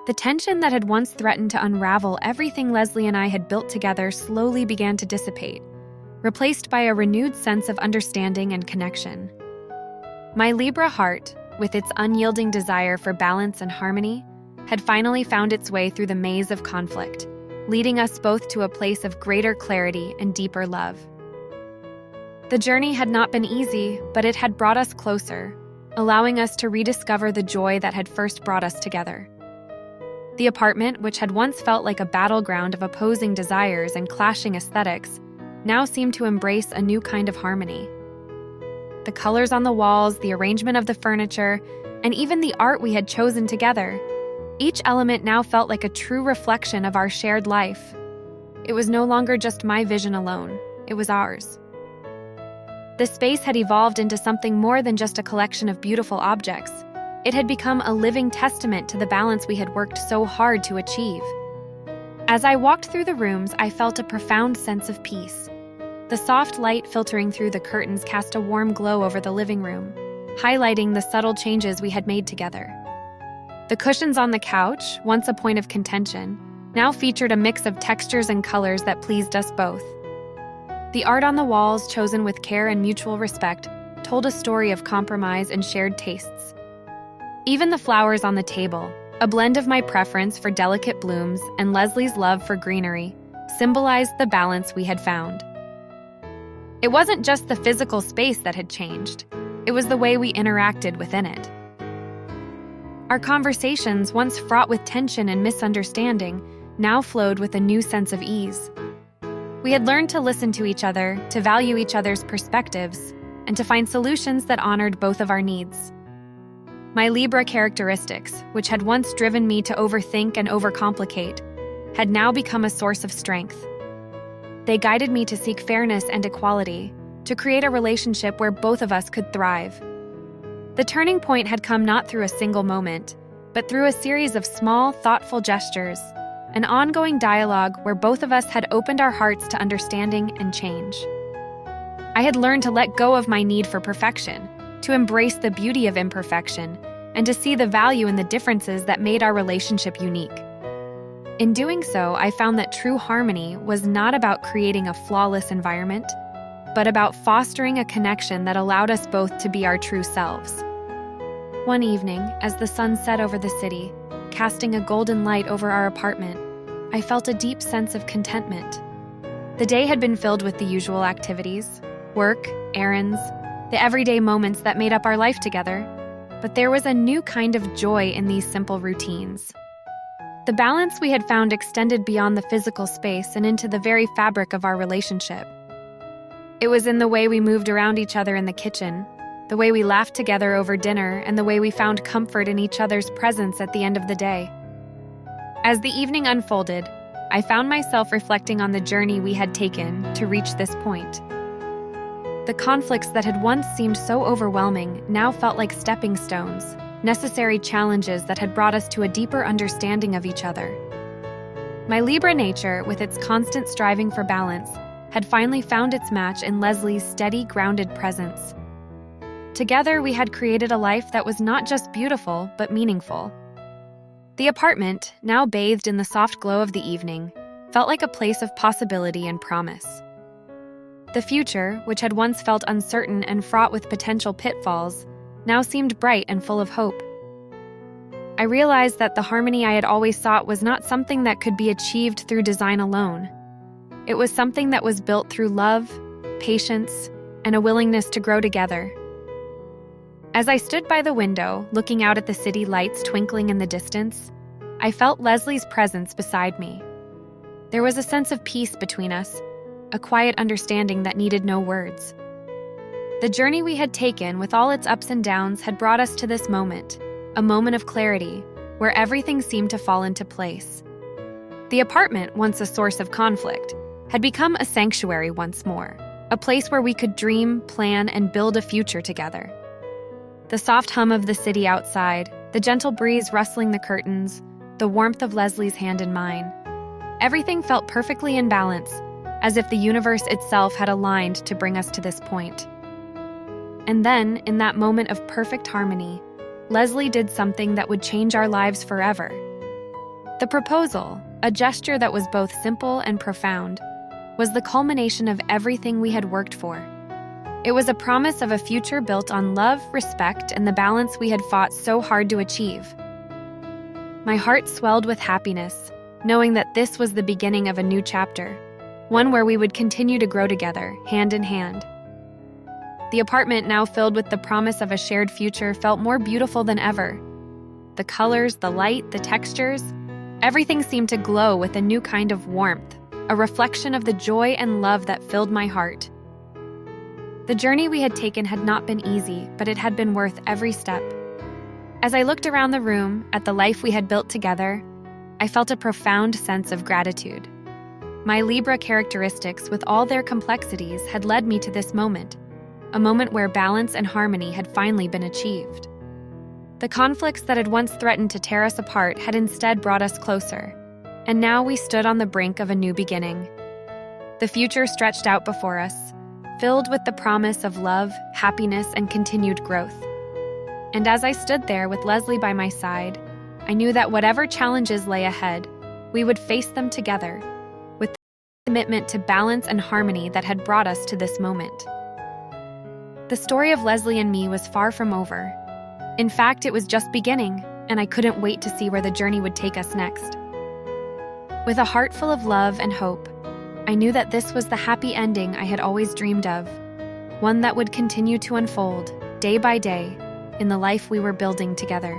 The tension that had once threatened to unravel everything Leslie and I had built together slowly began to dissipate, replaced by a renewed sense of understanding and connection. My Libra heart, with its unyielding desire for balance and harmony, had finally found its way through the maze of conflict, leading us both to a place of greater clarity and deeper love. The journey had not been easy, but it had brought us closer, allowing us to rediscover the joy that had first brought us together. The apartment, which had once felt like a battleground of opposing desires and clashing aesthetics, now seemed to embrace a new kind of harmony. The colors on the walls, the arrangement of the furniture, and even the art we had chosen together, each element now felt like a true reflection of our shared life. It was no longer just my vision alone, it was ours. The space had evolved into something more than just a collection of beautiful objects. It had become a living testament to the balance we had worked so hard to achieve. As I walked through the rooms, I felt a profound sense of peace. The soft light filtering through the curtains cast a warm glow over the living room, highlighting the subtle changes we had made together. The cushions on the couch, once a point of contention, now featured a mix of textures and colors that pleased us both. The art on the walls, chosen with care and mutual respect, told a story of compromise and shared tastes. Even the flowers on the table, a blend of my preference for delicate blooms and Leslie's love for greenery, symbolized the balance we had found. It wasn't just the physical space that had changed, it was the way we interacted within it. Our conversations, once fraught with tension and misunderstanding, now flowed with a new sense of ease. We had learned to listen to each other, to value each other's perspectives, and to find solutions that honored both of our needs. My Libra characteristics, which had once driven me to overthink and overcomplicate, had now become a source of strength. They guided me to seek fairness and equality, to create a relationship where both of us could thrive. The turning point had come not through a single moment, but through a series of small, thoughtful gestures, an ongoing dialogue where both of us had opened our hearts to understanding and change. I had learned to let go of my need for perfection, to embrace the beauty of imperfection, and to see the value in the differences that made our relationship unique. In doing so, I found that true harmony was not about creating a flawless environment, but about fostering a connection that allowed us both to be our true selves. One evening, as the sun set over the city, casting a golden light over our apartment, I felt a deep sense of contentment. The day had been filled with the usual activities, work, errands, the everyday moments that made up our life together, but there was a new kind of joy in these simple routines. The balance we had found extended beyond the physical space and into the very fabric of our relationship. It was in the way we moved around each other in the kitchen, the way we laughed together over dinner, and the way we found comfort in each other's presence at the end of the day. As the evening unfolded, I found myself reflecting on the journey we had taken to reach this point. The conflicts that had once seemed so overwhelming now felt like stepping stones, necessary challenges that had brought us to a deeper understanding of each other. My Libra nature, with its constant striving for balance, had finally found its match in Leslie's steady, grounded presence. Together, we had created a life that was not just beautiful, but meaningful. The apartment, now bathed in the soft glow of the evening, felt like a place of possibility and promise. The future, which had once felt uncertain and fraught with potential pitfalls, now seemed bright and full of hope. I realized that the harmony I had always sought was not something that could be achieved through design alone. It was something that was built through love, patience, and a willingness to grow together. As I stood by the window, looking out at the city lights twinkling in the distance, I felt Leslie's presence beside me. There was a sense of peace between us, a quiet understanding that needed no words. The journey we had taken, with all its ups and downs, had brought us to this moment, a moment of clarity, where everything seemed to fall into place. The apartment, once a source of conflict, had become a sanctuary once more, a place where we could dream, plan, and build a future together. The soft hum of the city outside, the gentle breeze rustling the curtains, the warmth of Leslie's hand in mine. Everything felt perfectly in balance, as if the universe itself had aligned to bring us to this point. And then, in that moment of perfect harmony, Leslie did something that would change our lives forever. The proposal, a gesture that was both simple and profound, was the culmination of everything we had worked for. It was a promise of a future built on love, respect, and the balance we had fought so hard to achieve. My heart swelled with happiness, knowing that this was the beginning of a new chapter, one where we would continue to grow together, hand in hand. The apartment, now filled with the promise of a shared future, felt more beautiful than ever. The colors, the light, the textures, everything seemed to glow with a new kind of warmth, a reflection of the joy and love that filled my heart. The journey we had taken had not been easy, but it had been worth every step. As I looked around the room at the life we had built together, I felt a profound sense of gratitude. My Libra characteristics, with all their complexities, had led me to this moment, a moment where balance and harmony had finally been achieved. The conflicts that had once threatened to tear us apart had instead brought us closer, and now we stood on the brink of a new beginning. The future stretched out before us, filled with the promise of love, happiness, and continued growth. And as I stood there with Leslie by my side, I knew that whatever challenges lay ahead, we would face them together, with the commitment to balance and harmony that had brought us to this moment. The story of Leslie and me was far from over. In fact, it was just beginning, and I couldn't wait to see where the journey would take us next. With a heart full of love and hope, I knew that this was the happy ending I had always dreamed of, one that would continue to unfold, day by day, in the life we were building together.